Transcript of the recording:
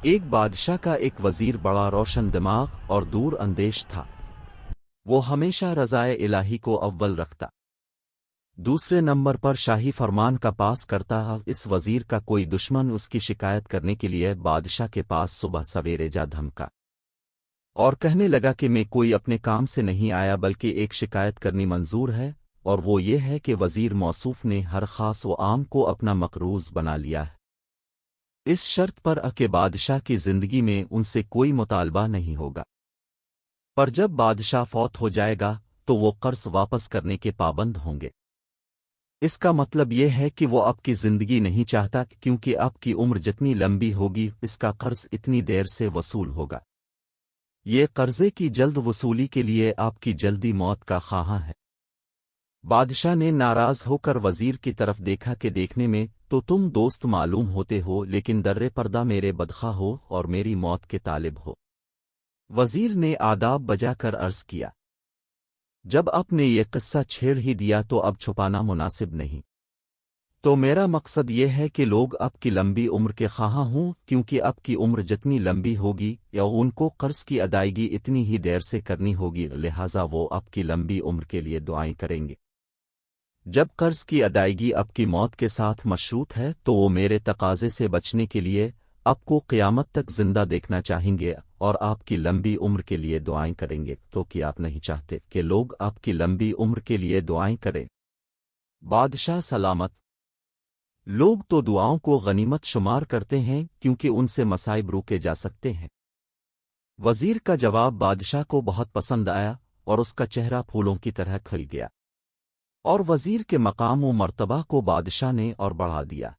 ایک بادشاہ کا ایک وزیر بڑا روشن دماغ اور دور اندیش تھا۔ وہ ہمیشہ رضائے الہی کو اول رکھتا، دوسرے نمبر پر شاہی فرمان کا پاس کرتا۔ اس وزیر کا کوئی دشمن اس کی شکایت کرنے کے لیے بادشاہ کے پاس صبح سویرے جا دھمکا اور کہنے لگا کہ میں کوئی اپنے کام سے نہیں آیا بلکہ ایک شکایت کرنی منظور ہے، اور وہ یہ ہے کہ وزیر موصوف نے ہر خاص و عام کو اپنا مقروض بنا لیا ہے، اس شرط پر کہ بادشاہ کی زندگی میں ان سے کوئی مطالبہ نہیں ہوگا، پر جب بادشاہ فوت ہو جائے گا تو وہ قرض واپس کرنے کے پابند ہوں گے۔ اس کا مطلب یہ ہے کہ وہ آپ کی زندگی نہیں چاہتا، کیونکہ آپ کی عمر جتنی لمبی ہوگی اس کا قرض اتنی دیر سے وصول ہوگا۔ یہ قرضے کی جلد وصولی کے لیے آپ کی جلدی موت کا خواہاں ہے۔ بادشاہ نے ناراض ہو کر وزیر کی طرف دیکھا کہ دیکھنے میں تو تم دوست معلوم ہوتے ہو، لیکن در پردہ میرے بدخواہ ہو اور میری موت کے طالب ہو۔ وزیر نے آداب بجا کر عرض کیا، جب آپ نے یہ قصہ چھیڑ ہی دیا تو اب چھپانا مناسب نہیں، تو میرا مقصد یہ ہے کہ لوگ آپ کی لمبی عمر کے خواہاں ہوں، کیونکہ آپ کی عمر جتنی لمبی ہوگی یا ان کو قرض کی ادائیگی اتنی ہی دیر سے کرنی ہوگی، لہٰذا وہ آپ کی لمبی عمر کے لیے دعائیں کریں گے۔ جب قرض کی ادائیگی آپ کی موت کے ساتھ مشروط ہے تو وہ میرے تقاضے سے بچنے کے لیے آپ کو قیامت تک زندہ دیکھنا چاہیں گے اور آپ کی لمبی عمر کے لیے دعائیں کریں گے، تو کیا آپ نہیں چاہتے کہ لوگ آپ کی لمبی عمر کے لیے دعائیں کریں؟ بادشاہ سلامت۔ لوگ تو دعاؤں کو غنیمت شمار کرتے ہیں کیونکہ ان سے مصائب روکے جا سکتے ہیں۔ وزیر کا جواب بادشاہ کو بہت پسند آیا اور اس کا چہرہ پھولوں کی طرح کھل گیا، اور وزیر کے مقام و مرتبہ کو بادشاہ نے اور بڑھا دیا۔